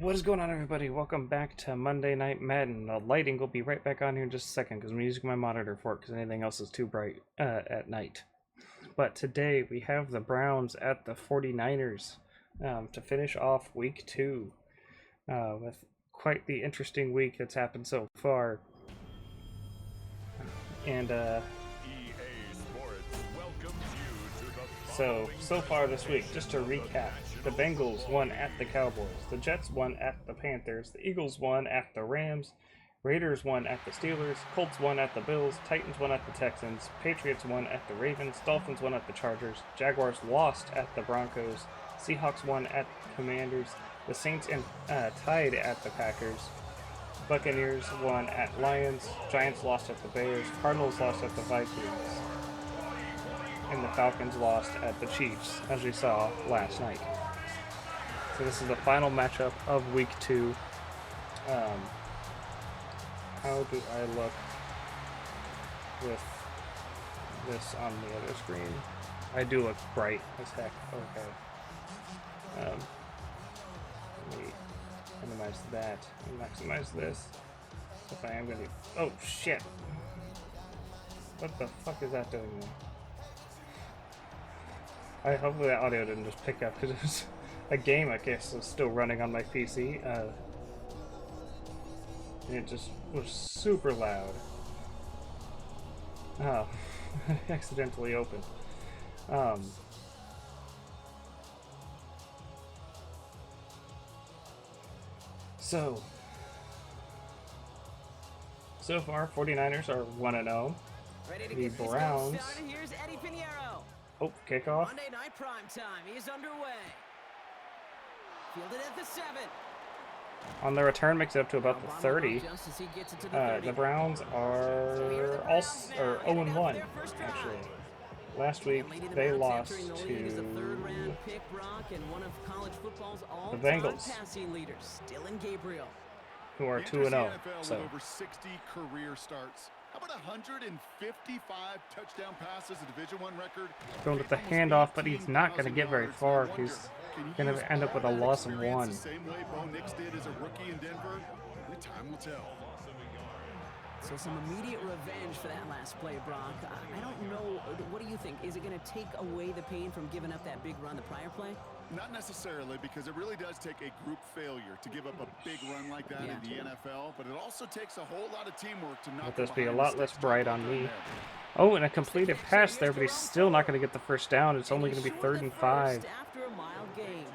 What is going on, everybody? Welcome back to Monday Night Madden. The lighting will be right back on here in just a second because I'm using my monitor for it because anything else is too bright at night. But today we have the Browns at the 49ers to finish off week 2 with quite the interesting week that's happened so far. And so far this week, just to recap, the Bengals won at the Cowboys, the Jets won at the Panthers, the Eagles won at the Rams, Raiders won at the Steelers, Colts won at the Bills, Titans won at the Texans, Patriots won at the Ravens, Dolphins won at the Chargers, Jaguars lost at the Broncos, Seahawks won at the Commanders, the Saints tied at the Packers, Buccaneers won at Lions, Giants lost at the Bears, Cardinals lost at the Vikings, and the Falcons lost at the Chiefs, as we saw last night. So this is the final matchup of week 2. How do I look with this on the other screen? I do look bright as heck. Okay. Let me minimize that and maximize this. If I am going to... Oh, shit! What the fuck is that doing there? Hopefully that audio didn't just pick up, because it was a game, I guess, was still running on my PC. And it just was super loud. Oh, accidentally opened. So far, 49ers are 1-0. The Browns... Oh, kickoff. Monday night prime time is underway. Fielded at the 7. On the return, makes it up to about the 30. The Browns are 0-1, actually. Last week, they lost to the Bengals, who are 2-0. So. Over 60 career starts. How about 155 touchdown passes, a Division I record? Going with the handoff, but he's not going to get very far. He's going to end up with a loss of 1. Same way Bo Nix did as a rookie in Denver. Only time will tell. So some immediate revenge for that last play, Brock. I don't know. What do you think? Is it going to take away the pain from giving up that big run the prior play? Not necessarily, because it really does take a group failure to give up a big run like that in the NFL, but it also takes a whole lot of teamwork to not... Let this be a lot less bright on me. Oh, and a completed pass there, but he's still not going to get the first down. It's only going to be 3rd and 5. After a mild game.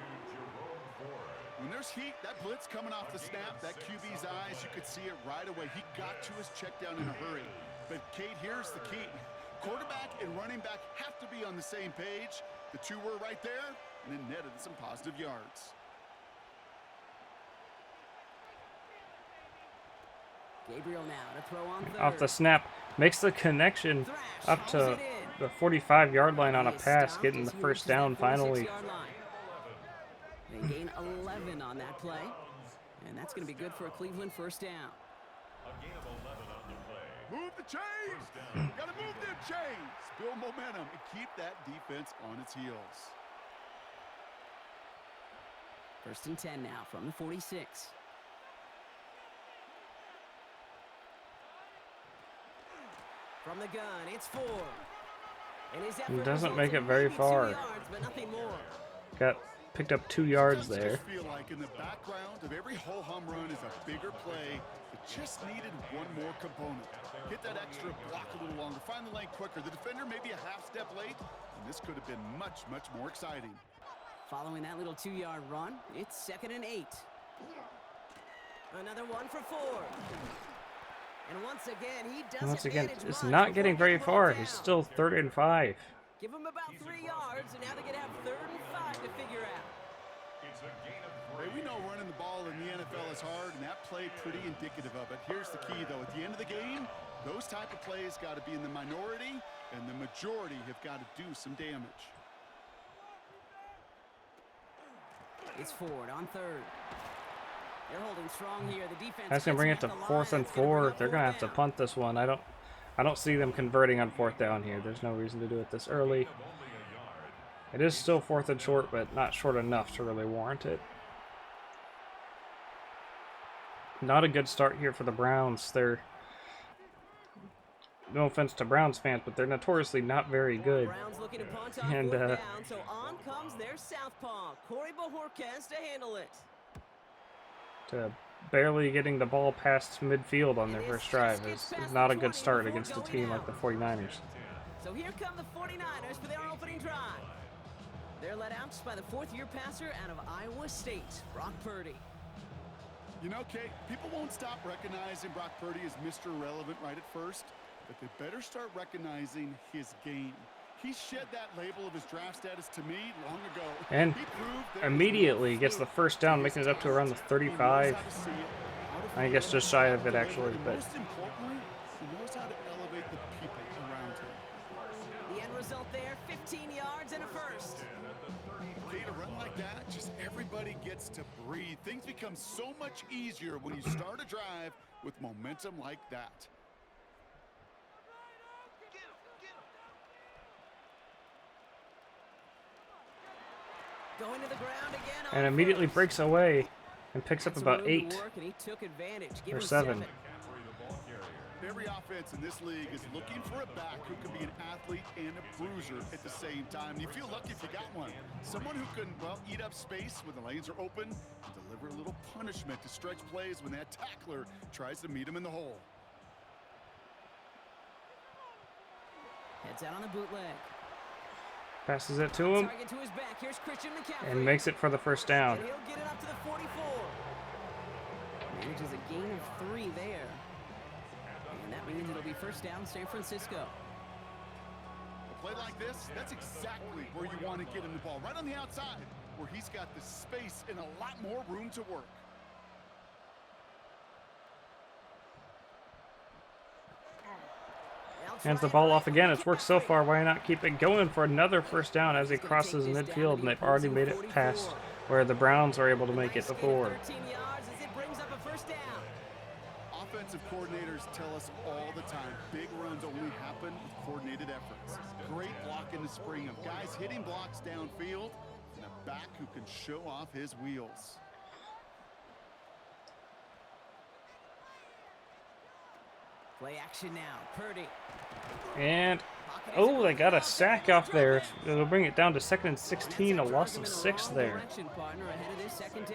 When there's heat, that blitz coming off the snap, that QB's eyes, you could see it right away. He got to his check down in a hurry. But, Kate, here's the key. Quarterback and running back have to be on the same page. The two were right there, and it netted some positive yards. Gabriel now to throw on third. Off the snap, makes the connection up to the 45-yard line on a pass, getting the first down finally. They gain 11 on that play, and that's going to be good for a Cleveland first down. Move the chains! Gotta move them chains! Build momentum and keep that defense on its heels. 1st and 10 now from the 46. From the gun, it's 4. And his effort doesn't make it very far. Yards, but nothing more. Got picked up 2 yards there. I feel like in the background of every whole home run is a bigger play. It just needed one more component. Hit that extra block a little longer, find the lane quicker. The defender may be a half step late, and this could have been much, much more exciting. Following that little 2-yard run, it's 2nd and 8. Another one for 4. And once again, he doesn't it's not getting very far. He's still 3rd and 5. Give him about 3 yards, and now they're going to have 3rd and 5 to figure out. Hey, we know running the ball in the NFL is hard, and that play pretty indicative of it. Here's the key, though. At the end of the game, those type of plays got to be in the minority, and the majority have got to do some damage. It's Ford on 3rd. They're holding strong here. The defense. That's gonna bring it to 4th and 4. They're gonna have to punt this one. I don't see them converting on 4th down here. There's no reason to do it this early. It is still 4th and short, but not short enough to really warrant it. Not a good start here for the Browns. They're, no offense to Browns fans, but they're notoriously not very good. Browns looking to punt on And, 4th down, so on comes their southpaw, Corey Bajorquez, to handle it. To barely getting the ball past midfield on their first drive is not a good start against a team like the 49ers. So here come the 49ers for their opening drive. They're led out by the 4th-year passer out of Iowa State, Brock Purdy. You know, Kate, people won't stop recognizing Brock Purdy as Mr. Irrelevant right at first, but they better start recognizing his game. He shed that label of his draft status to me long ago. And immediately gets the first down, making it up to around the 35. I guess just shy of it, actually. But most importantly, he knows how to elevate the people around him. The end result there, 15 yards and a first. Okay, to run like that, just everybody gets to breathe. Things become so much easier when you start a drive with momentum like that. Going to the ground again and immediately first. breaks away and picks up about 8 And he took advantage. Give or him 7. Every offense in this league is looking for a back who can be an athlete and a bruiser at the same time. You feel lucky if you got one. Someone who can, well, eat up space when the lanes are open and deliver a little punishment to stretch plays when that tackler tries to meet him in the hole. Heads out on the bootleg. Passes it to him Target to his back. Here's Christian McCaffrey. and makes it for the first down. And he'll get it up to the 44. Manages a gain of 3 there. And that means it'll be first down, San Francisco. A play like this, that's exactly where you want to get him the ball, right on the outside, where he's got the space and a lot more room to work. Hands the ball off again. It's worked so far. Why not keep it going for another first down as he crosses midfield, and they've already made it past where the Browns are able to make it before. 13 yards as it brings up a first down. Offensive coordinators tell us all the time, big runs only happen with coordinated efforts. Great block in the spring of guys hitting blocks downfield and a back who can show off his wheels. Play action now. Purdy. And, oh, they got a sack off there. It'll bring it down to 2nd and 16, a loss of 6 there.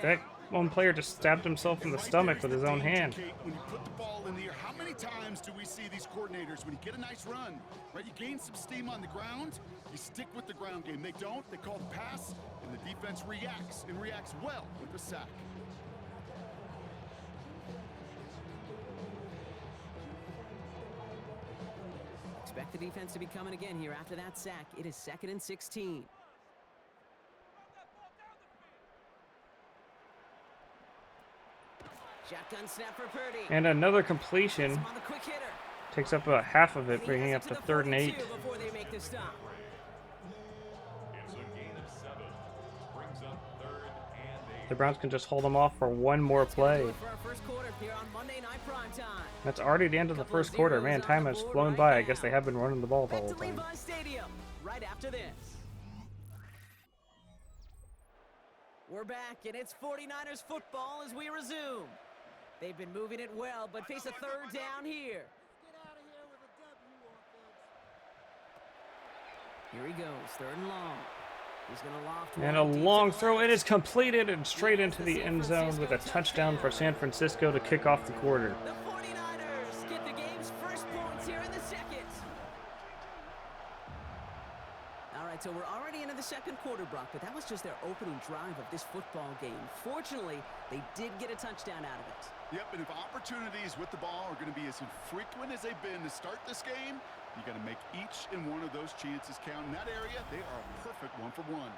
That one player just stabbed himself in the stomach with his own hand. When you put the ball in the air, how many times do we see these coordinators, when you get a nice run, right, you gain some steam on the ground, you stick with the ground game. They don't, they call the pass, and the defense reacts, and reacts well with the sack. Expect the defense to be coming again here after that sack. It is 2nd and 16. Shotgun snap for Purdy. And another completion. On the quick hitter. Takes up about half of it, And he bringing has up it to the 3rd and 8. 42 before they make the stop. It's a gain of 7. Brings up 3rd and 8. The Browns can just hold them off for one more play. For our first quarter here on Monday Night Primetime. That's already the end of the first quarter. Man, time has flown by. I guess they have been running the ball the Back whole to time. Levi Stadium right after this. We're back, and it's 49ers football as we resume. They've been moving it well, but face a 3rd down here. Here he goes, 3rd and long. He's going to loft And a long throw. It is completed and straight into the end zone with a touchdown for San Francisco to kick off the quarter. The 49ers get the game's first points here in the 2nd. All right, so we're already into the 2nd quarter, Brock, but that was just their opening drive of this football game. Fortunately, they did get a touchdown out of it. Yep, and if opportunities with the ball are going to be as infrequent as they've been to start this game, you got to make each and one of those chances count. In that area, they are a perfect 1-for-1.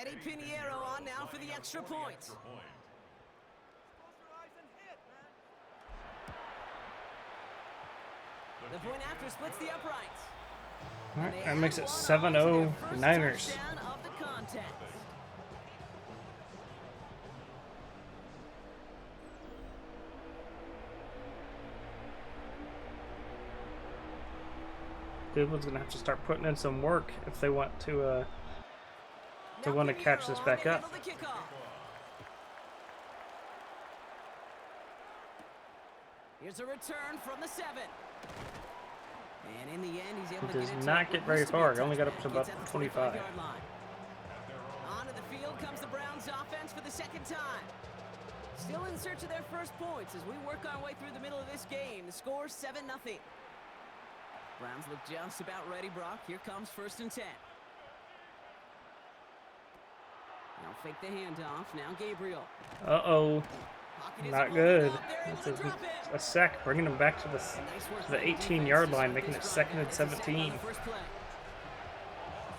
Eddie Pinheiro on now for the extra point. The point after splits the uprights. All right, that makes it 7-0 Niners. Touchdown of the contest. Cleveland's gonna have to start putting in some work if they want to catch this back up. Here's a return from the 7. And in the end, he's able He to does get not get very far. He only got up to about Gets at the 25. 45-yard line. Onto the field comes the Browns offense for the second time. Still in search of their first points as we work our way through the middle of this game. The score 7-0. Browns look just about ready, Brock. Here comes 1st and 10. Now fake the handoff. Now Gabriel. Uh-oh. Pocket is Not open good. up. They're able It's to drop it. a sack, bringing them back to the Nice work to the by 18-yard defense line, to making it start 2nd and this drive. It's a sack on 17. the first play.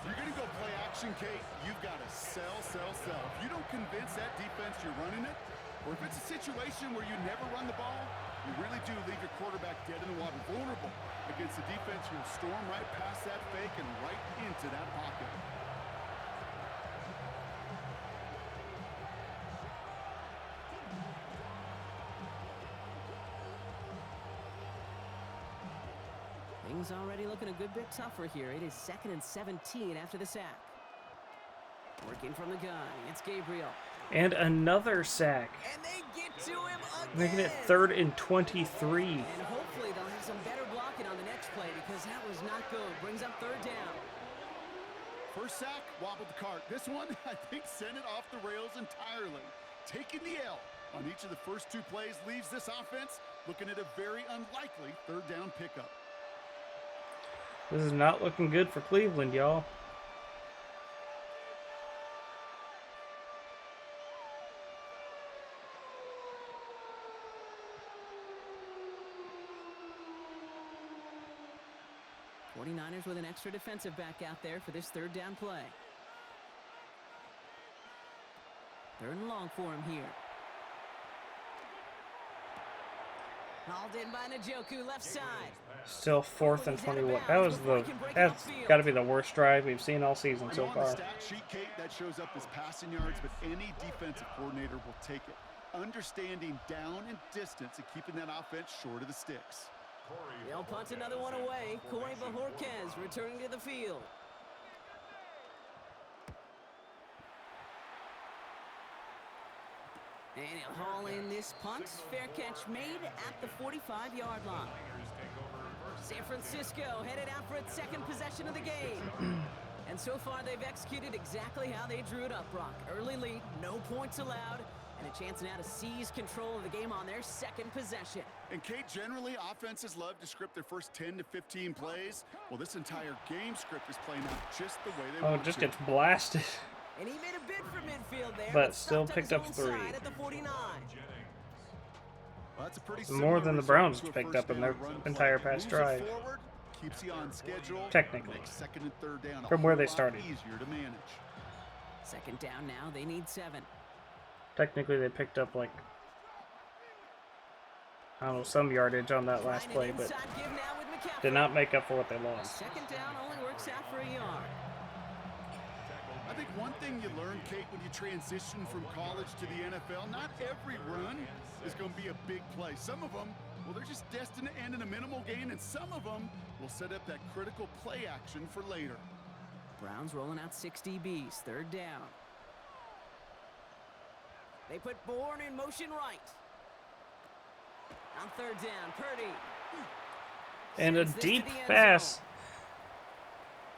If you're going to go play action, Kate, you've got to sell. If you don't convince that defense you're running it, or if it's a situation where you never run the ball, you really do leave your quarterback dead in the water, vulnerable against a defense who will storm right past that fake and right into that pocket. Things already looking a good bit tougher here. It is 2nd and 17 after the sack. Working from the gun. It's Gabriel. And another sack, And they get to him again. making it 3rd and 23. And hopefully they'll have some better blocking on the next play because that was not good. Brings up 3rd down. First sack, wobbled the cart. This one, I think, sent it off the rails entirely. Taking the L on each of the first 2 plays leaves this offense looking at a very unlikely 3rd down pickup. This is not looking good for Cleveland, y'all. '49ers with an extra defensive back out there for this 3rd down play. 3rd and long for him here. Hauled in by Njoku, left side. Still 4th and 21. That's got to be the worst drive we've seen all season so On far. the stat sheet, Kate, that shows up as passing yards, but any defensive coordinator will take it. Understanding down and distance and keeping that offense short of the sticks. They'll punt another one away. Corey Bajorquez returning to the field. And he'll haul in this punt. Fair catch made at the 45-yard line. San Francisco headed out for its 2nd possession of the game. And so far they've executed exactly how they drew it up, Brock. Early lead, no points allowed, and a chance now to seize control of the game on their 2nd possession. And Kate, generally, offenses love to script their first 10 to 15 plays. Well, this entire game script is playing out just the way they want Oh, it just to. gets blasted. And he made a bid for midfield there, But stopped still on picked his up own 3. side at the 49. Well, that's a pretty More than the similar Browns result to a picked first up in down their run entire play. past Moves it drive. forward, keeps you on schedule. Technically. Makes 2nd and 3rd down a From where whole they lot started. easier to manage. 2nd down now, they need 7. Technically, they picked up, like, I don't know, some yardage on that last play, but Inside give now with McCaffrey. did not make up for what they lost. 2nd down only works out for a yard. I think one thing you learn, Kate, when you transition from college to the NFL, not every run is going to be a big play. Some of them, well, they're just destined to end in a minimal gain, and some of them will set up that critical play action for later. Browns rolling out 6 DBs, 3rd down. They put Bourne in motion right. On 3rd down, Purdy. And a Sends this to deep the end pass. zone.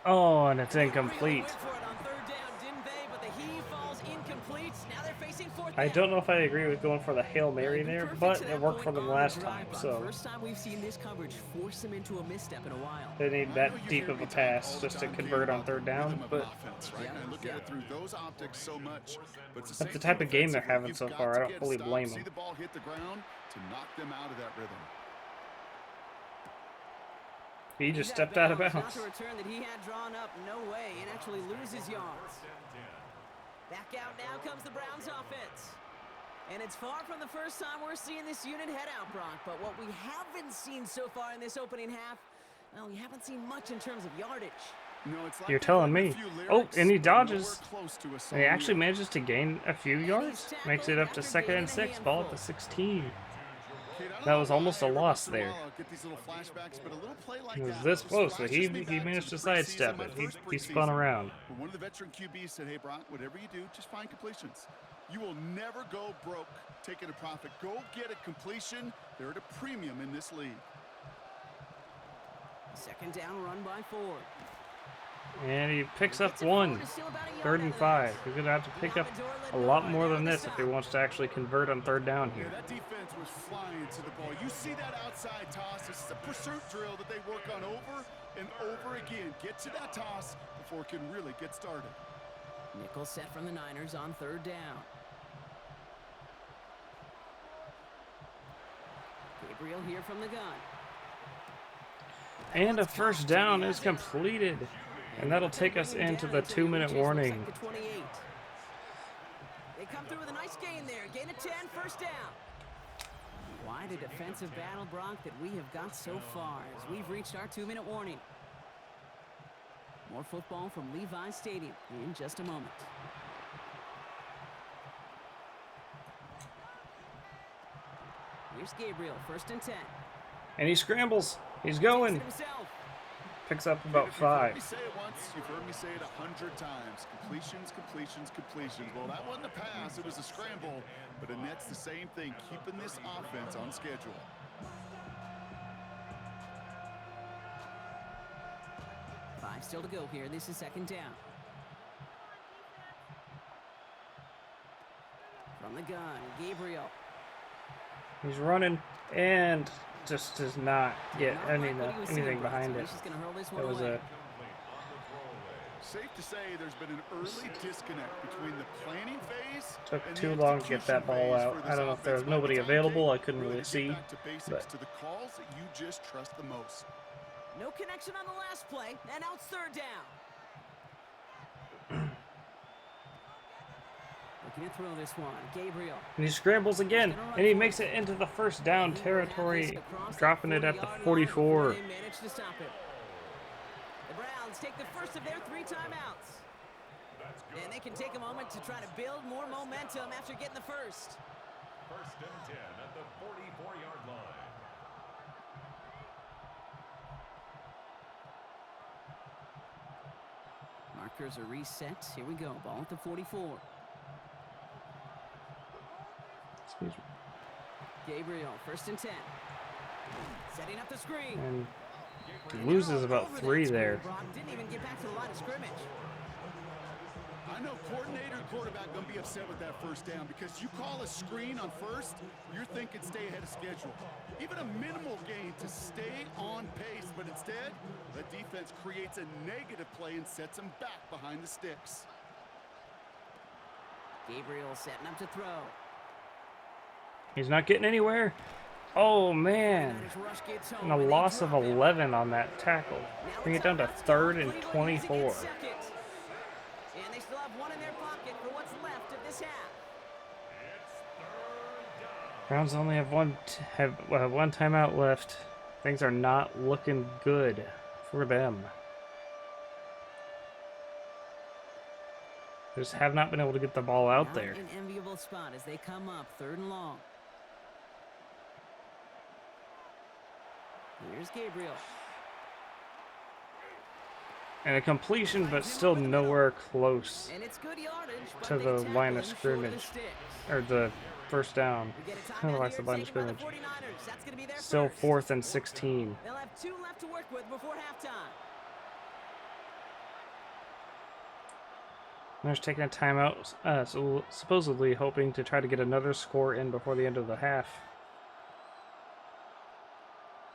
Oh, and it's Really incomplete. went for it on 3rd down, didn't they? But the heave falls incomplete. Now they're facing 4th I down. don't know if I agree with going for the Hail Mary there, Perfect but to it that worked for point them on last the time, drive. so First time we've seen this coverage force them into a misstep in a while. they need that deep of a pass just to convert on 3rd down, but Right? And I look at it through those optics so much. But it's that's the same type thing of game they're defensively. having You've so got far. to I don't get fully stops, blame see them. the ball hit the ground to knock them out of that rhythm. He just He's stepped out of Not bounds. the return that he had drawn up, no way, and actually loses yards. Back out now comes the Browns offense. And it's far from the first time we're seeing this unit head out, Brock. But what we haven't seen so far in this opening half, well, we haven't seen much in terms of yardage. No, it's like You're they've telling written me. a few Oh, lyrics, and he but nowhere dodges. close to a And he song actually lyric. manages to gain a few yards. Makes it up to 2nd and 6. Ball at the 16. Kate, I don't That know was why almost a every loss once in a there. while I'll get these little flashbacks, but a little play like It was that this close, but scratches me he back managed to to the preseason, sidestep my it. first He spun preseason. around. But one of the veteran QBs said, hey, Brock, whatever you do, just find completions. You will never go broke taking a profit. Go get a completion. They're at a premium in this league. Second down, run by Ford. And he picks up one. 3rd and 5. He's going to have to pick up a lot more than this if he wants to actually convert on 3rd down Yeah, here. that defense was flying to the ball. You see that outside toss. This is a pursuit drill that they work on over and over again. Get to that toss before it can really get started. Nickel set from the Niners on 3rd down. Gabriel here from the gun. And a 1st down is completed. And that'll take us into the 2-minute warning. They come through with a nice gain there. Gain of 10, 1st down. Quite a defensive battle, Brock, that we have got so far as we've reached our 2-minute warning. More football from Levi Stadium in just a moment. Here's Gabriel, 1st and 10. And he scrambles. He's going. Himself. Picks up about If you've heard 5. me say it once, you've heard me say it 100 times. Completions, completions, completions. Well, that wasn't a pass. It was a scramble. But Annette's the same thing, keeping this offense on schedule. Five still to go here. This is 2nd down. From the gun, Gabriel. He's running and just does not get anything behind it. It was a Safe to say there's been an early disconnect between the planning phase took and too the long to get execution that ball phase out. for I this don't know if there was offense. By the nobody time available. they I couldn't really get see. back to basics, But to the calls that you just trust the most. No connection on the last play, and now it's 3rd down. Looking to throw this one, Gabriel. and he scrambles again, and he makes it into the 1st down territory, dropping it at the 44. They managed to stop it. The Browns take the first of their 3 timeouts. And they can take a moment to try to build more momentum after getting the first. 1st and 10 at the 44-yard line. Markers are reset. Here we go. Ball at the 44. Excuse me. Gabriel, 1st and 10. Setting up the screen. And he loses about 3 there. Didn't even get back to the line of scrimmage. I know coordinator and quarterback going to be upset with that 1st down because you call a screen on 1st, you're thinking stay ahead of schedule. Even a minimal gain to stay on pace, but instead, the defense creates a negative play and sets them back behind the sticks. Gabriel setting up to throw. He's not getting anywhere. Oh, man. And a loss of 11 on that tackle. Bring it down to 3rd and 24. And they still have one in their pocket for what's left of this half. Browns only have one timeout left. Things are not looking good for them. They just have not been able to get the ball out there. An enviable spot as they come up 3rd and long. Here's Gabriel. And a completion, but still nowhere close And it's good yardage, but to they the tackle line of him short the scrimmage. sticks. Or the 1st down. We get a Kind of timeout like here the line of taken by the scrimmage. 49ers. That's gonna be their Still first. 4th and 16. They'll have 2 left to work with before halftime. They're just taking a timeout, so supposedly hoping to try to get another score in before the end of the half.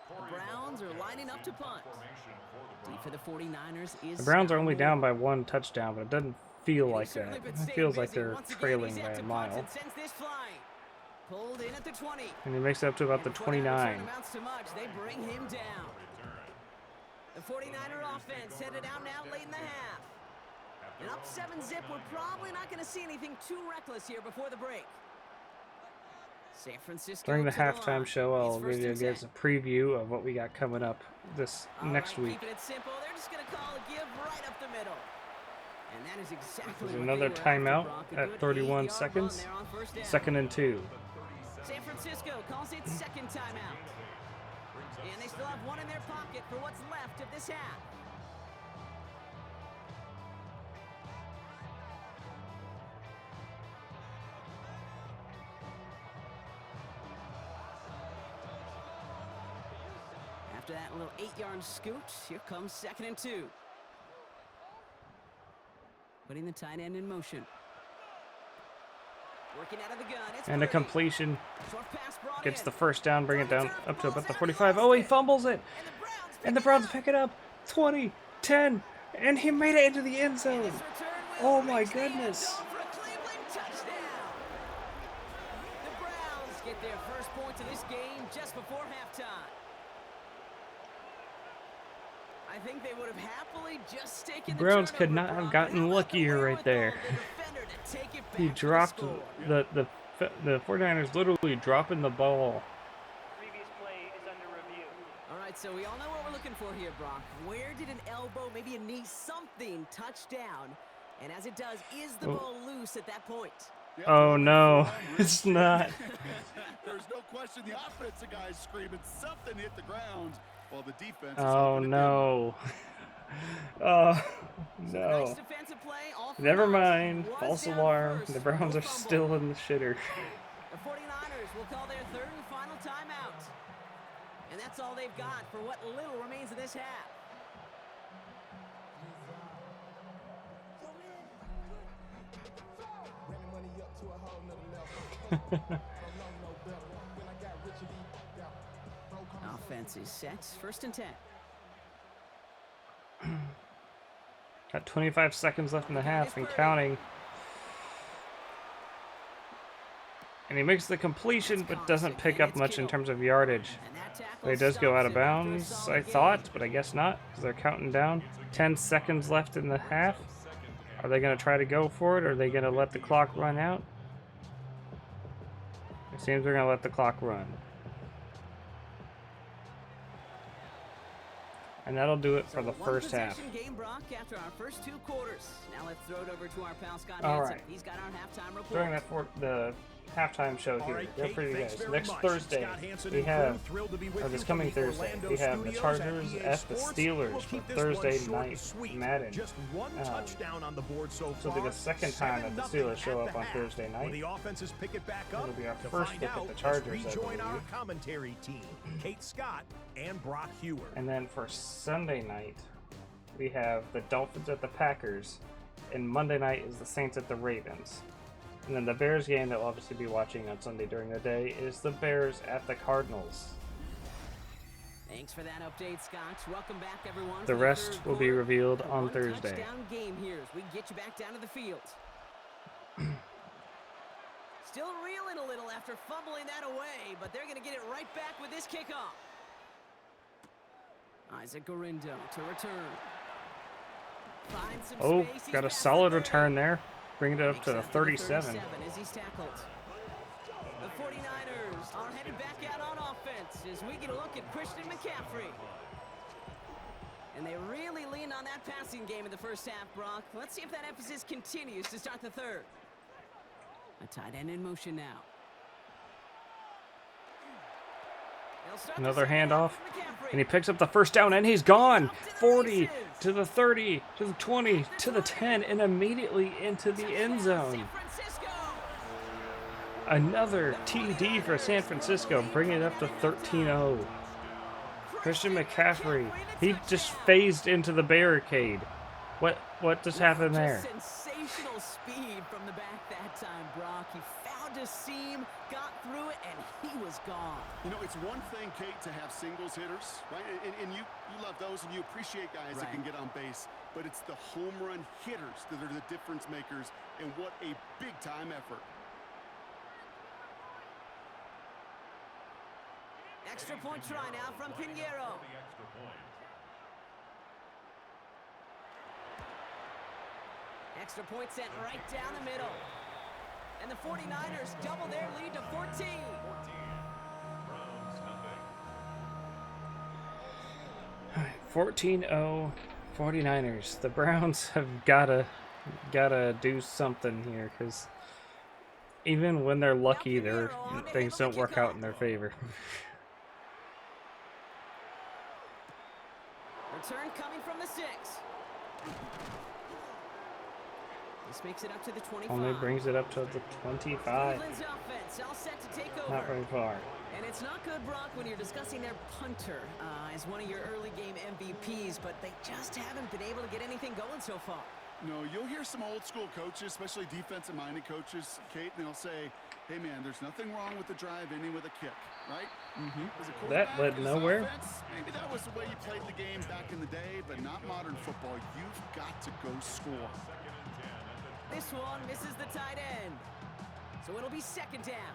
The Browns are lining up to punt. D for the 49ers is The Browns are only Scott down Moore. by 1 touchdown, but it doesn't feel like He's that. certainly been It staying feels like busy. they're Once again, trailing he's by after a punts mile. and sends this flying. Pulled in at the 20. And he makes it up to about the And before that return 29. amounts to much, they bring him down. The 49er offense headed out now late in the half. And up 7-zip, we're probably not going to see anything too reckless here before the break. San Francisco During the to halftime line. show, I'll It's give 1st you and guys 10. a preview of what we got coming up this All next right, week. keeping it simple, they're just going to call a give right up the middle. And that is exactly There's what another they were after, timeout Brock. A at good 31 8-yard run seconds. there on 1st down. 2nd and 2. San Francisco calls it second timeout. And they still have one in their pocket for what's left of this half. After that little 8-yard scoot, here comes 2nd and 2. Putting the tight end in motion. Working out of the gun. It's And a Brady. completion. Short pass brought Gets in. the first down, bring it down up to about the 45. Oh, he fumbles it. And the Browns pick it up. 20, 10, and he made it into the end zone. This return Oh will my reach the end goodness. zone for a Cleveland touchdown. The Browns get their first points of this game just before halftime. I think they would have happily just taken the Browns could turnover, not have Brock, gotten but not the luckier right there. wherewithal of the defender to take it He back for dropped the score. the 49ers literally dropping the ball. Previous play is under review. All right, so we all know what we're looking for here, Brock. Where did an elbow, maybe a knee, something touch down? And as it does, is the ball loose at that point? Yeah, Oh going no, for one, it's not. There's no question the offensive guy's screaming something hit the ground while the defense is Oh hoping it no. Oh Nice no. defensive play, all for Never naught. mind. Was False down alarm. first, The Browns no are fumble. still in the shitter. The 49ers will call their third and final timeout. And that's all they've got for what little remains of this half. Offense is set. 1st and 10. Got 25 seconds left in the half and counting. And he makes the completion but doesn't pick up much in terms of yardage. And that tackle But he does go out stops of it after a bounds, solid I gain. thought, but I guess not, because they're counting down. 10 seconds left in the half. Are they going to try to go for it, or are they going to let the clock run out? It seems they're going to let the clock run. And that'll do it for the first half. One-possession game, Brock, after our first 2 quarters. Now let's throw it over to our pal Scott All Hansen. right. He's got our halftime report. During the halftime show All here, right, they're Kate, for you thanks guys. very Next much. Thursday, Scott Hansen we and crew, have, thrilled to be with or you this from coming the Thursday, Orlando we have the studios Chargers EA at the Sports. Steelers We'll for keep this one Thursday short and night sweet. Madden. Just one touchdown on the board so So it'll be far. the second time that the 7-0 Steelers show at up the on half. Thursday Will night. the offenses pick it back up? It'll be our To first find look at out, the Chargers, let's I rejoin our believe. commentary team, Kate Scott and Brock Hewer. And then for Sunday night, we have the Dolphins at the Packers, and Monday night is the Saints at the Ravens. And then the Bears game that we'll obviously be watching on Sunday during the day is the Bears at the Cardinals. Thanks for that update, Scott. Welcome back, everyone. The for rest third will be quarter. revealed A on Thursday. One-touchdown game here as we get you back down to the field. Still reeling a little after fumbling that away, but they're going to get it right back with this kickoff. Isaac Gorindo to return. Finds some Oh, space. He's got a past solid the 30. return there. Bringing it up Makes to the out to 37. As he's tackled. The 49ers are headed back out on offense as we get a look at Christian McCaffrey. And they really leaned on that passing game in the first half, Brock. Let's see if that emphasis continues to start the third. A tight end in motion now. They'll start the Another second half handoff. with McCaffrey. And he picks up the first down, and he's gone. 40 to the 30 to the 20 to the 10, and immediately into the end zone. San Francisco. Another TD for San Francisco, bringing it up to 13-0. Christian McCaffrey, he just phased into the barricade. What just happened there? Just sensational speed from the back that time, Brock. He found a seam, got through it, and he was gone. You know, it's one thing, Kate, to have singles hitters, right? And you love those and you appreciate guys that can get on base. But it's the home run hitters that are the difference makers, and what a big-time effort. Extra point try now from Pinheiro. The extra point. Extra point sent right down the middle. And the 49ers double their lead to 14. Browns nothing. 14-0 49ers. The Browns have gotta do something here, because Even when they're lucky, things don't work out in their favor. Return coming from the 6. This makes it up to the 25. Only brings it up to the 25. Cleveland's offense all set to take over. Not very far. And it's not good, Brock, when you're discussing their punter as one of your early game MVPs, but they just haven't been able to get anything going so far. No, you'll hear some old school coaches, especially defensive-minded coaches, Kate, and they'll say, hey, man, there's nothing wrong with the drive ending with a kick, right? That led nowhere. Offense, maybe that was the way you played the game back in the day, but not modern football. You've got to go score. This one misses the tight end. So it'll be 2nd down.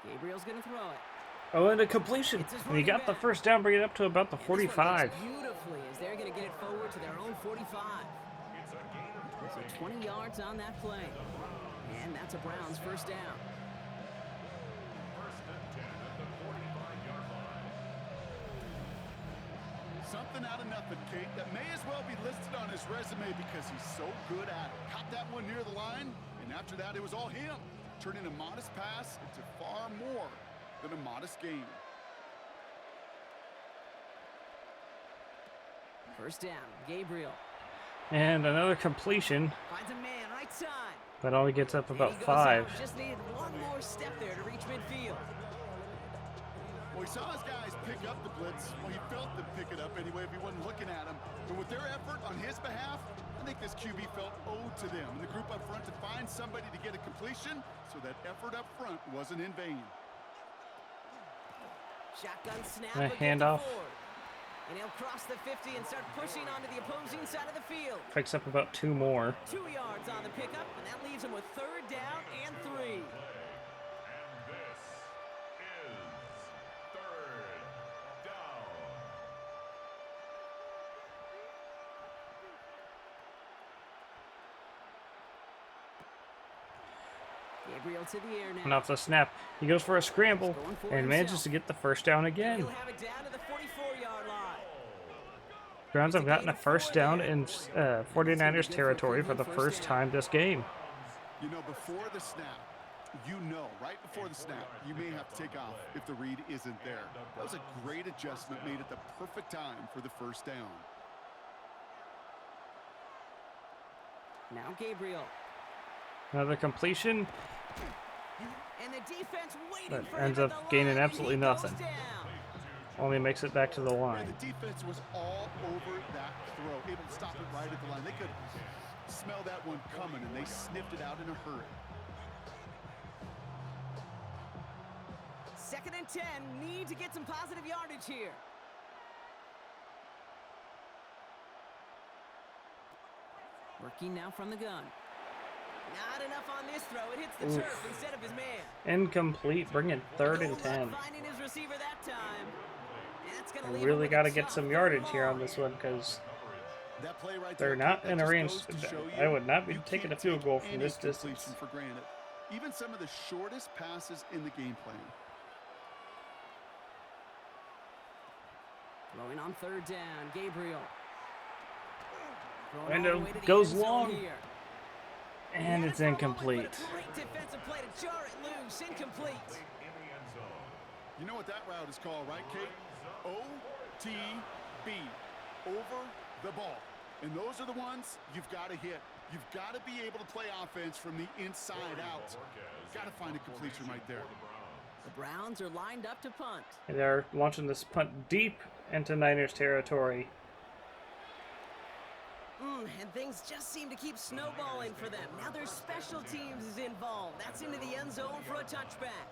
Gabriel's going to throw it. Oh, and a completion. And he got the first down, bringing it up to about the 45. Beautifully, as they're going to get it forward to their own 45. So 20 yards on that play. And that's a Browns first down. Something out of nothing, Kate, that may as well be listed on his resume because he's so good at it. Caught that one near the line, and after that, it was all him. Turning a modest pass into far more than a modest gain. First down, Gabriel. And another completion, Finds a man right side. but only gets up about And he goes 5. out. Just needed one more step there to reach midfield. Well, he saw his guys pick up the blitz. Well, he felt them pick it up anyway if he wasn't looking at him. But with their effort on his behalf, I think this QB felt owed to them and the group up front to find somebody to get a completion, so that effort up front wasn't in vain. Shotgun snap. And a will get to handoff. Ford. And he'll cross the 50 and start pushing onto the opposing side of the field. Picks up about 2 more. 2 yards on the pickup, and that leaves him with 3rd down and 3. And this is 3rd down. Gabriel to the air now. And off the snap, he goes for a scramble and manages to get the first down again. He'll have it down to the 44-yard line. Browns have gotten a first down in 49ers territory for the first time this game. You know, before the snap, right before the snap, you may have to take off if the read isn't there. That was a great adjustment made at the perfect time for the first down. Now Gabriel. Another completion, And the defense waiting but for him ends at up the gaining line, and absolutely he goes nothing. down. Only makes it back to the Yeah, line. the defense was all over that throw, able to stop it right at the line. They could smell that one coming, and they sniffed it out in a hurry. 2nd and 10. Need to get some positive yardage here. Working now from the gun. Not enough on this throw. It hits the turf instead of his man. Incomplete, bringing 3rd and Good 10. luck finding his receiver that time. And that's gonna I leave him really with got to a get tough some 3rd yardage and here on long. this one because That play right they're there, not that in a just range. goes to show I you, would not be you taking a can't field take goal from any this completion distance. for granted. Even some of the shortest passes in the game plan. Throwing on 3rd down, Gabriel. Throwing And all the it way to the goes end zone long. here. And it's for a moment, incomplete. but a great defensive play to jar it loose. Incomplete. In the end zone. You know what that route is called, right, Kate? OTB, over the ball. And those are the ones you've got to hit. You've got to be able to play offense from the inside out. Got to find a completion right there. The Browns are lined up to punt. And they're launching this punt deep into Niners territory. And things just seem to keep snowballing for them. Now their special teams is involved. That's into the end zone for a touchback.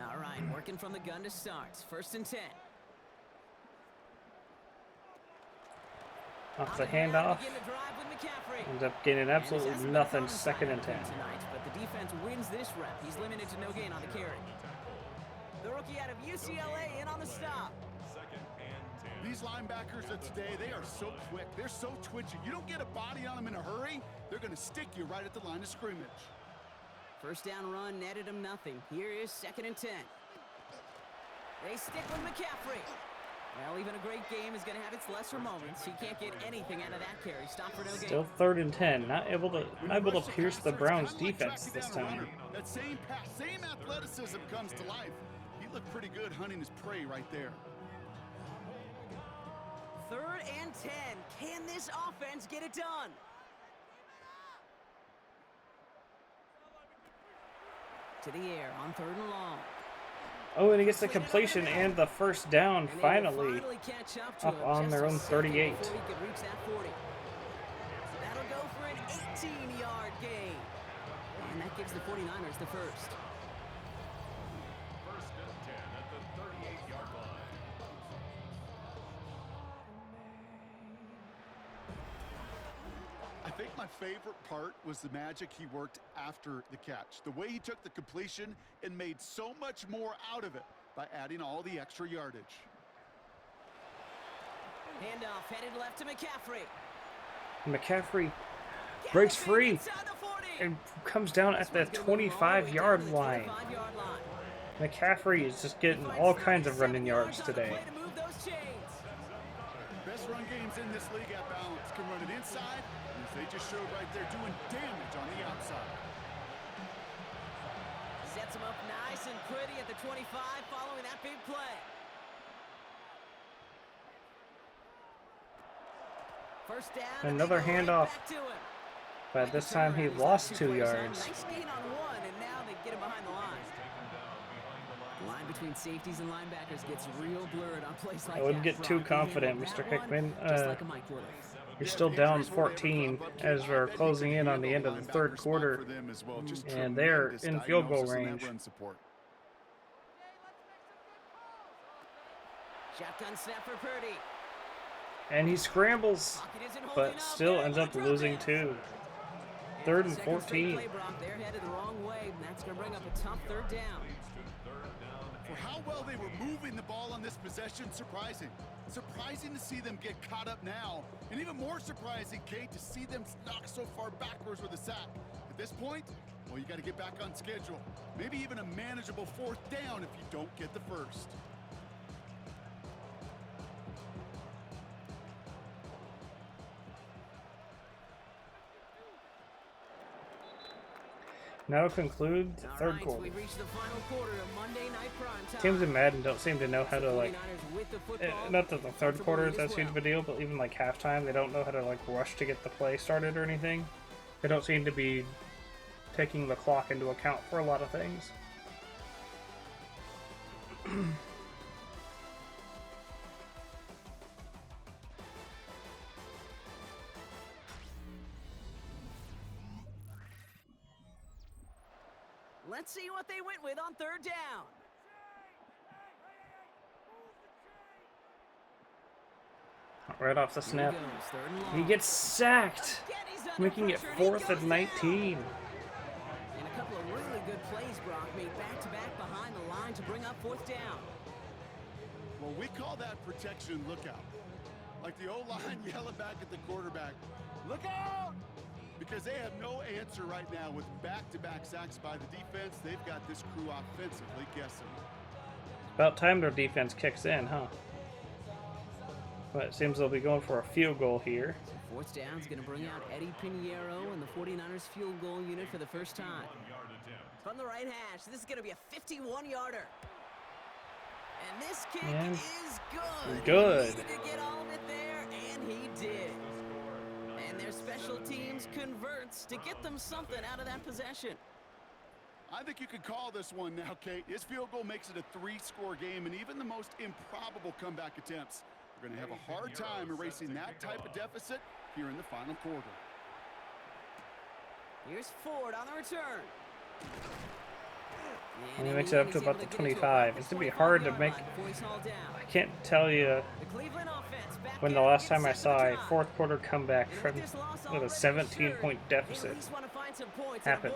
All right, working from the gun to start. 1st and 10. Off the handoff. Begin to drive with McCaffrey. Ends up gaining And absolutely this hasn't nothing. been found 2nd and 10. tonight, but the defense wins this rep. He's limited to no gain on the carry. The rookie out of UCLA in on the stop. 2nd and 10. These linebackers of today, they are so quick. They're so twitchy. You don't get a body on them in a hurry, they're going to stick you right at the line of scrimmage. 1st down run netted him nothing. Here is 2nd and 10. They stick with McCaffrey. Well, even a great game is going to have its lesser moments. He can't get anything out of that carry. Stop for no gain. Still 3rd and 10. Not able to pierce the Browns defense this time. That same pass, same athleticism comes to life. He looked pretty good hunting his prey right there. 3rd and 10. Can this offense get it done? To the air on 3rd and long. Oh, and he gets the completion and the first down finally up on their own 38. That'll go for an 18-yard gain. And that gives the 49ers the first. 1st and 10 at the 38-yard line. I think my favorite part was the magic he worked after the catch. The way he took the completion and made so much more out of it by adding all the extra yardage. Handoff headed left to McCaffrey. McCaffrey breaks free and comes down at the 25-yard line. McCaffrey is just getting all kinds of running yards today. Best run games in this league at balance can run it inside, and as they just showed right there, doing damage on the outside. Sets him up nice and pretty at the 25 following that big play. First down. Another handoff. But this time he lost 2 yards. Nice gain on 1, and now they get him behind the line. The line between safeties and linebackers gets real blurred on plays like that. I wouldn't get too confident, Mr. Hickman. You're still down 14 as we're closing in on the end of the 3rd quarter, and they're in field goal range. Shotgun snap for Purdy. And he scrambles, but still ends up losing 2. 3rd and 14. They're headed the wrong way, and that's going to bring up a tough 3rd down. For how well they were moving the ball on this possession, surprising. Surprising to see them get caught up now, and even more surprising, Kate, to see them knocked so far backwards with a sack. At this point, well, you got to get back on schedule. Maybe even a manageable 4th down if you don't get the first. Now to conclude the 3rd quarter. We've reached the final quarter of Monday Night Primetime. Teams in Madden don't seem to know how to, like, not that the 3rd quarter is that huge of a deal, but even like halftime, they don't know how to, like, rush to get the play started or anything. They don't seem to be taking the clock into account for a lot of things. Let's see what they went with on 3rd down. Right off the snap, he gets sacked, making it 4th and 19. And a couple of really good plays, Brock, made back-to-back behind the line to bring up 4th down. Well, we call that protection lookout. Like the O-line yelling back at the quarterback, look out! Because they have no answer right now with back-to-back sacks by the defense. They've got this crew offensively guessing. About time their defense kicks in, huh? But it seems they'll be going for a field goal here. 4th down is going to bring out Eddie Pinheiro and the 49ers field goal unit for the first time. From the right hash, this is going to be a 51-yarder. And this kick is good. Good. He needed to get all of it there, and he did. And their special teams converts to get them something out of that possession. I think you could call this one now, Kate. His field goal makes it a 3-score game, and even the most improbable comeback attempts are going to have a hard time erasing that type of deficit here in the final quarter. Here's Ford on the return. And he makes it up to about the 25. It's going to be hard to make. I can't tell you when the last time I saw a 4th quarter comeback from with a 17-point deficit happen.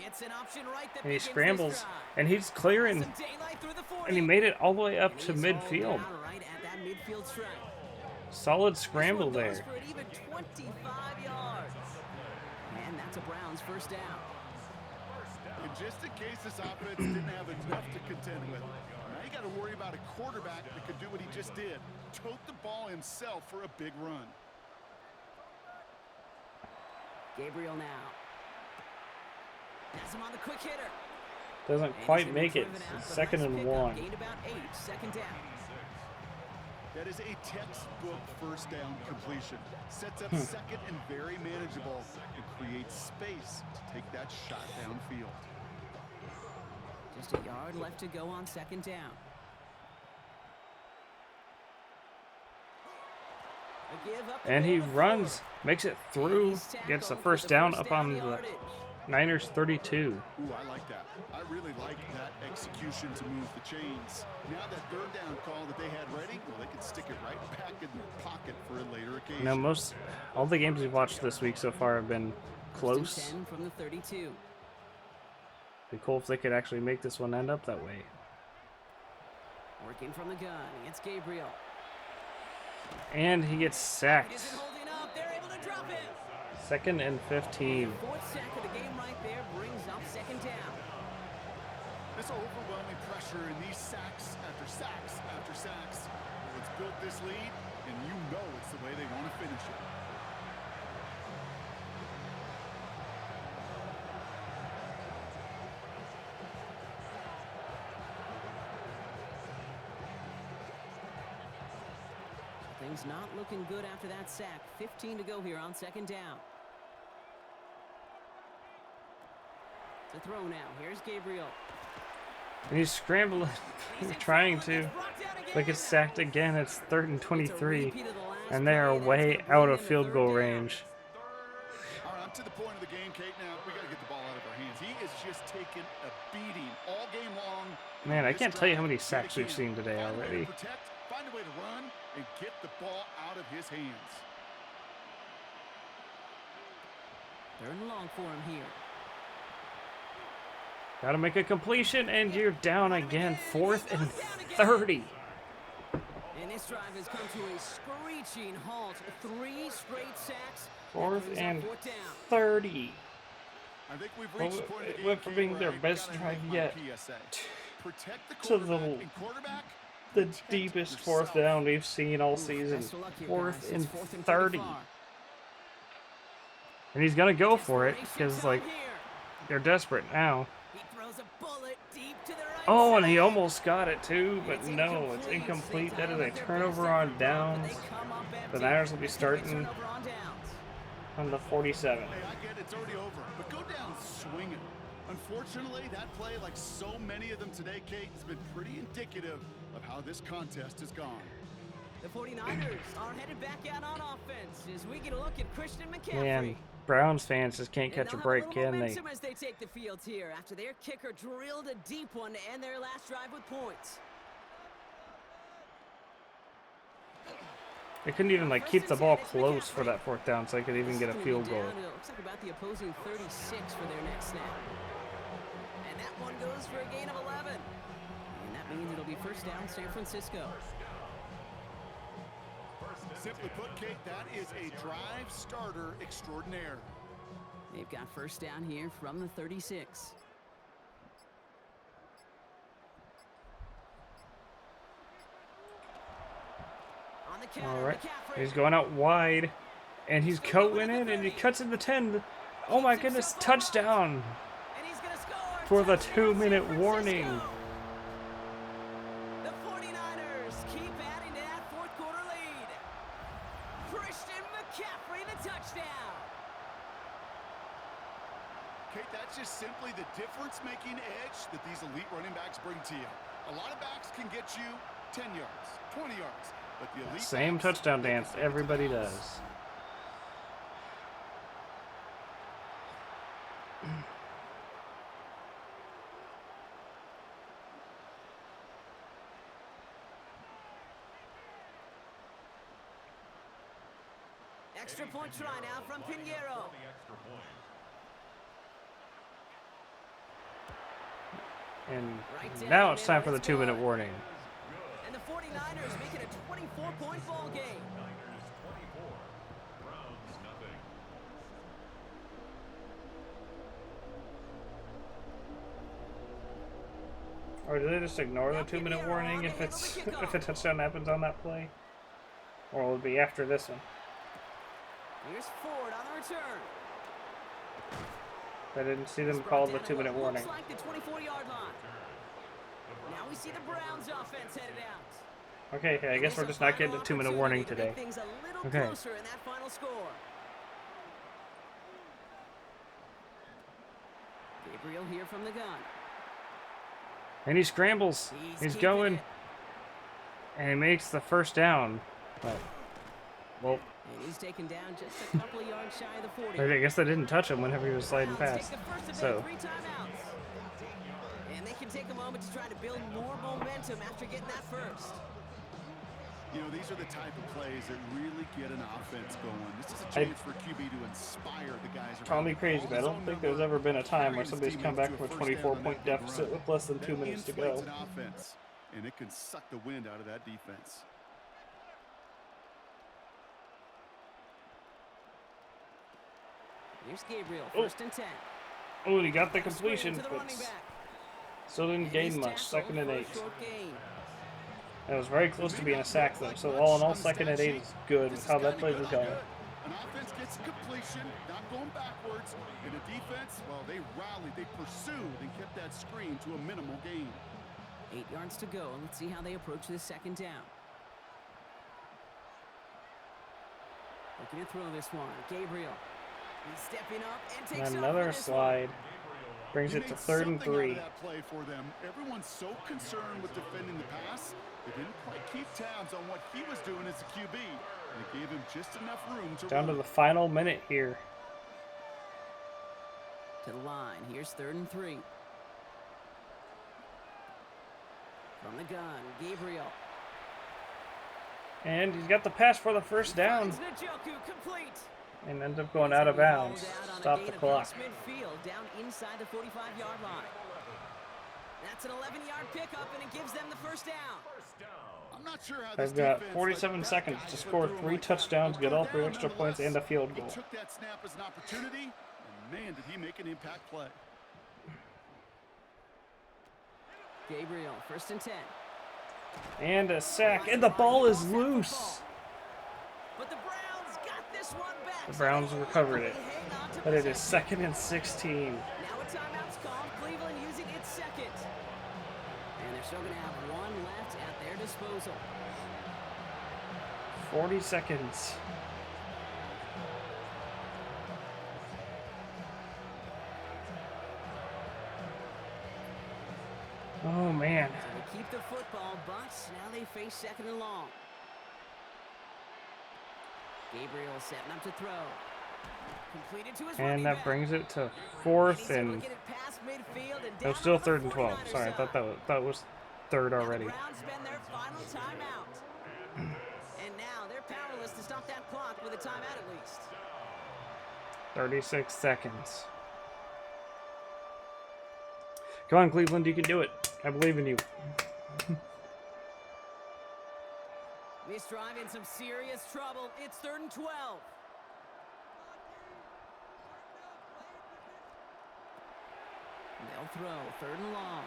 It's an option right that And he scrambles, and he's clearing, and he made it all the way up to midfield. Solid scramble there. And That's a Browns first down. And just in case this offense didn't have enough to contend with, now you got to worry about a quarterback that could do what he just did. Tote the ball himself for a big run. Gabriel now. Has him on the quick hitter. Doesn't quite make it. It's 2nd and 1. Gained about 8, second down. That is a textbook first down completion. Sets up second and very manageable and creates space to take that shot downfield. Just a yard left to go on second down. A give up And he over the runs, four. makes it through, gets the first down up on the Niners 32. Ooh, I like that. I really like that execution to move the chains. Now that third down call that they had ready, well, they can stick it right back in their pocket for a later occasion. Now, all the games we've watched this week so far have been close. 10 from the 32. It'd be cool if they could actually make this one end up that way. Working from the gun, it's Gabriel. And he gets It sacked. isn't holding up. They're able to drop it. 2nd and 15. Fourth sack of the game right there brings up second down. This overwhelming pressure in these sacks after sacks after sacks. Well, it's built this lead, and you know it's the way they want to finish it. Things not looking good after that sack. 15 to go here on second down. To throw now. Here's Gabriel. And he's scrambling, trying to. But gets sacked again. It's 3rd and 23. And they are way out of field goal range. All right, I'm to the point of the game, Kate. Now, we got to get the ball out of our hands. He is just taking a beating all game long. Man, I can't tell you how many sacks we've seen today Find a way to already. protect, find a way to run, and get the ball out of his hands. 3rd and long for him here. Gotta make a completion, and you're down again. 4th and 30. And this drive has come to a screeching halt. 3 straight sacks. 4th and fourth down. 30. I think we've reached the point of the It game, went from Kate, being where their I've best gotta drive make my yet PSA. Protect the to the quarterback, and quarterback, The protect deepest yourself. 4th down we've seen all season. Best of luck here, 4th guys. and It's 4th and 30. 35. And he's gonna go for it because, Desperation like, time here. they're desperate now. He throws a bullet deep to the right Oh, and side. he almost got it too, but It's no, it's incomplete. That is a They tie turnover up on their best downs. effort, but they come up The empty. Niners will be It's a big starting turnover on downs. on the 47. Hey, I get it's already over, but go down swinging. Unfortunately, that play, like so many of them today, Kate, has been pretty indicative of how this contest has gone. The 49ers are headed back out on offense as we get a look at Christian McCaffrey. Man, Browns fans just can't And catch a they'll break, have a little can they? momentum as they take the field here after their kicker drilled a deep one to end their last drive with points. They couldn't even, like, keep the ball close for that 4th down so they could even get a field goal. Down to, looks like about the opposing 36 for their next snap. And that one goes for a gain of 11. And that means it'll be first down San Francisco. Simply put, Kate, that is a drive starter extraordinaire. They've got first down here from the 36. On the counter, All right, McCaffrey. he's going out wide, and he's going in, and he cuts in the 10. Oh my goodness, touchdown And he's gonna score. for the Touchdown, 2-minute San warning. Francisco. The 49ers keep adding to that fourth quarter lead. Christian McCaffrey, the touchdown. Kate, that's just simply the difference-making edge that these elite running backs bring to you. A lot of backs can get you 10 yards, 20 yards, but the elite Same backs, touchdown they can dance take it to everybody the house. does. Extra point try now from Pinheiro. The extra point. And now it's time for the 2-minute warning. And the 49ers make it a 24-point ball game. Niners 24, Browns nothing. Or do they just ignore the 2-minute warning if it's if a touchdown happens on that play? Or will it be after this one? Here's Ford on the return. I didn't see them call the 2-minute warning. Looks like the 24-yard line. Now we see the Browns offense headed out. Okay, I guess we're just not getting a 2-minute warning today. Things a little Okay. closer in that final score. Gabriel here from the gun. And he scrambles. He's going. it. And he makes the first down. But, well, And he's taken down just a couple of yards shy of the 40. I guess they didn't touch him whenever he was sliding Browns past. take the first of So, 3 timeouts. And they can take a moment to try to build more momentum after getting that first. You know, these are the type of plays that really get an offense going. This is a chance for QB to inspire the guys around. call me crazy, but I don't think there's ever been a time where somebody's come back from a 24-point deficit with less than 2 minutes to go. Offense, and it can suck the wind out of that defense. Here's Gabriel, first and 10. Oh, and he got the completion, To the but running back. still didn't And gain he's much. tackled 2nd and for a 8. short gain. That was very close to being a sack, though. So all in all, 2nd and 8 is good with how that play was going. An offense gets completion, not going backwards, and a defense, well, they rallied, they pursued, and kept that screen to a minimal gain. 8 yards to go, and let's see how they approach this 2nd down. Looking to throw this one. Gabriel. He's stepping up and takes And off another with this slide. Brings He it to made 3rd and something out 3. of that play for them. Everyone's so concerned with defending the pass, they didn't quite keep tabs on what he was doing as a QB. And it gave him just enough room to Down to run. the final minute here. To the line. Here's 3rd and 3. From the gun, Gabriel. And he's got the pass for the first down. Finds Njoku complete. And ends up going out of bounds. Stop the clock. Midfield, down inside the 45-yard line. That's an 11-yard pickup, and it gives them the first down. I'm not sure how this I've got defense 47 let that seconds guy to get score through him 3 like that. touchdowns, But get all they're 3 down extra points, and a field He goal. took that snap as an opportunity, and man, did he make an impact play. Gabriel, 1st and 10. And a sack. And the ball is loose. But the Browns got this one back. The Browns recovered it. They hang on to But it is possession. 2nd and 16. Now a timeout's called. Cleveland using its second. And they're still going to have one left at their disposal. 40 seconds. Oh, man. So they keep the football, but now they face 2nd and long. Gabriel setting up to throw. Completed to his running And that back. brings it to And 4th he's able to and... get it past midfield and It was down still on the 3rd and 12. 49ers Sorry, I thought side. that was 3rd Now already. The Browns spend their final timeout. And now they're powerless to stop that clock with a timeout at least. 36 seconds. Come on, Cleveland, you can do it. I believe in you. This drive in some serious trouble. It's 3rd and 12. They'll throw 3rd and long.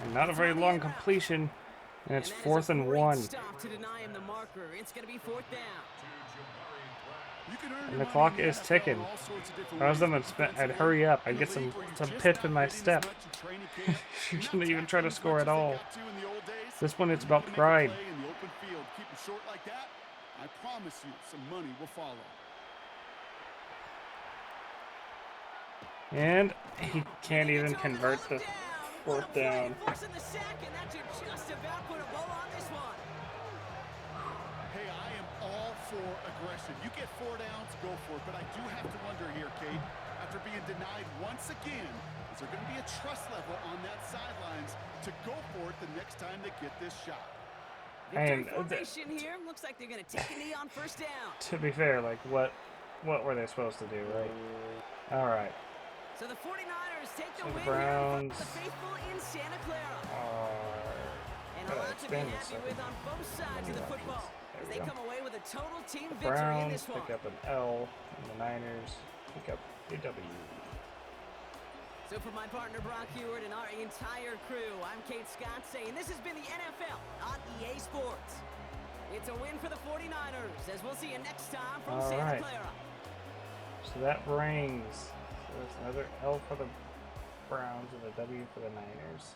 And not a very long completion. And it's that is 4th a and great 1. Stop to deny him the marker. It's going to be 4th down. You can earn And your the money clock in the is NFL ticking. in all sorts of different If I was ways. them, I'd hurry up. I'd get some pip in my step. You shouldn't even try to score at all. This one, it's about pride. In the open field, keep it short like that. I promise you, some money will follow. And he can't even convert the 4th down. Forcing the sack, and that should just about put a bow on this one. Hey, I am all for aggression. You get 4 downs, go for it. But I do have to wonder here, Kate, after being denied once again, is there going to be a trust level on that sidelines to go for it the next time they get this shot? And Victory formation here. Looks like they're going to take a knee on 1st down. to be fair, like, what were they supposed to do, right? All right. So the 49ers take the So the win Browns here from the faithful in Santa Clara. And a gotta lot to be expand this happy second. with on both sides of the football. There As we they go. come away with a total team The victory in Browns this one. pick up an L, and the Niners pick up a W. So for my partner Brock Hewitt and our entire crew, I'm Kate Scott saying this has been the NFL on EA Sports. It's a win for the 49ers, as we'll see you next time from All Santa right. Clara. So that brings, so that's another L for the Browns and a W for the Niners.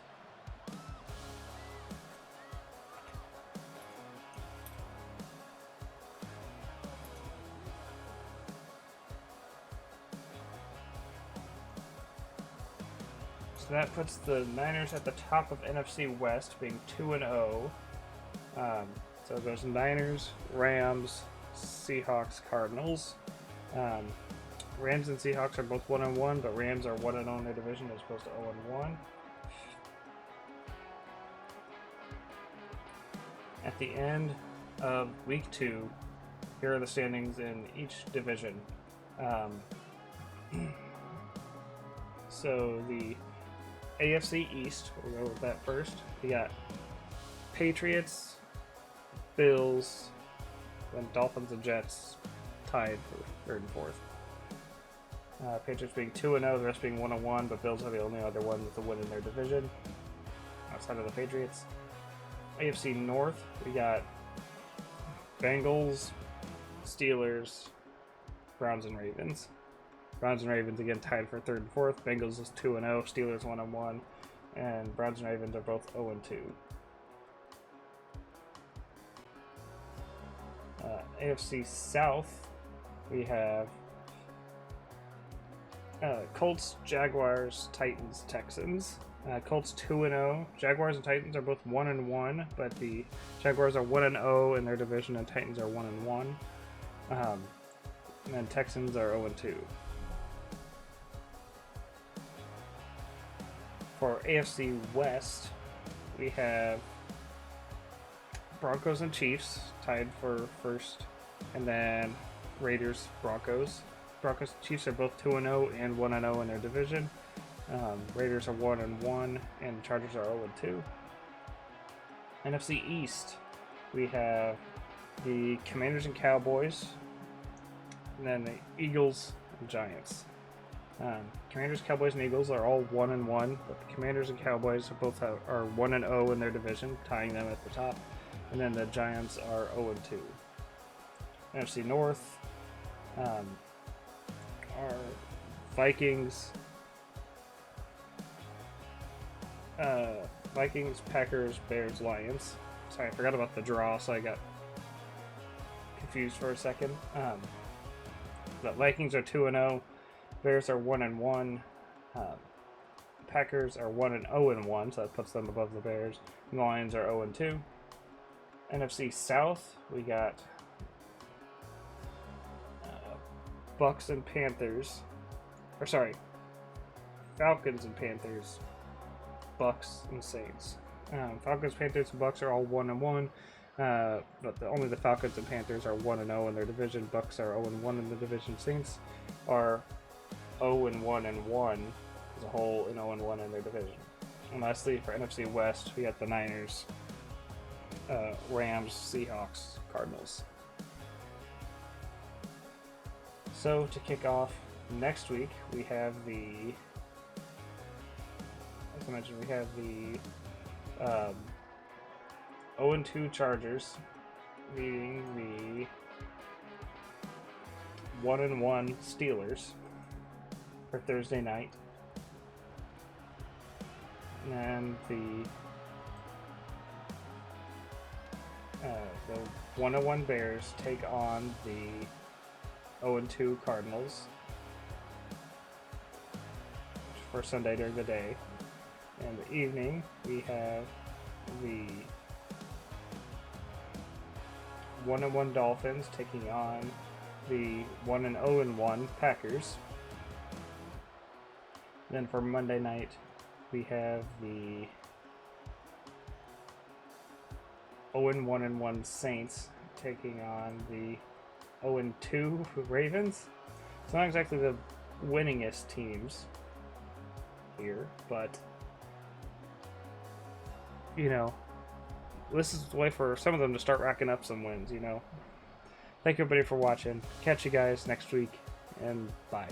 So that puts the Niners at the top of NFC West, being 2-0. So there's Niners, Rams, Seahawks, Cardinals. Rams and Seahawks are both 1-1, but Rams are 1-0 in their division as opposed to 0-1. At the end of week 2, here are the standings in each division. So the AFC East, we'll go with that first. We got Patriots, Bills, then Dolphins and Jets tied for 3rd and 4th. Patriots being 2-0, the rest being 1-1, but Bills are the only other one with a win in their division outside of the Patriots. AFC North, we got Bengals, Steelers, Browns and Ravens. Browns and Ravens again tied for 3rd and 4th. Bengals is 2-0, Steelers 1-1, and Browns and Ravens are both 0-2. AFC South, we have Colts, Jaguars, Titans, Texans. Colts 2-0. Jaguars and Titans are both 1-1, but the Jaguars are 1-0 in their division, and Titans are 1-1. And then Texans are 0-2. For AFC West, we have Broncos and Chiefs tied for 1st, and then Raiders, Broncos. Broncos and Chiefs are both 2-0 and 1-0 in their division. Raiders are 1-1, and Chargers are 0-2. NFC East, we have the Commanders and Cowboys, and then the Eagles and Giants. Commanders, Cowboys, and Eagles are all 1-1, but the Commanders and Cowboys are 1-0 in their division, tying them at the top, and then the Giants are 0-2. NFC North are Vikings, Packers, Bears, Lions. Sorry, I forgot about the draw, so I got confused for a second. The Vikings are 2-0, Bears are 1-1, Packers are 1-0-1, so that puts them above the Bears. And the Lions are 0-2. NFC South, we got Bucks and Panthers, Falcons and Panthers, Bucks and Saints. Falcons, Panthers, and Bucks are all 1-1, but only the Falcons and Panthers are 1-0 in their division. Bucks are 0-1 in the division. Saints are 0-1-1 as a whole, and 0-1 in their division. And lastly, for NFC West, we got the Niners, Rams, Seahawks, Cardinals. So to kick off next week, we have as I mentioned, we have the 0-2 Chargers beating the 1-1 Steelers for Thursday night. And the 1-1 Bears take on the 0-2 Cardinals for Sunday during the day. In the evening, we have the 1-1 Dolphins taking on the 1-0-1 Packers. Then for Monday night, we have the 0-1-1 Saints taking on the 0-2 Ravens. It's not exactly the winningest teams here, but this is the way for some of them to start racking up some wins. Thank you everybody for watching. Catch you guys next week, and bye.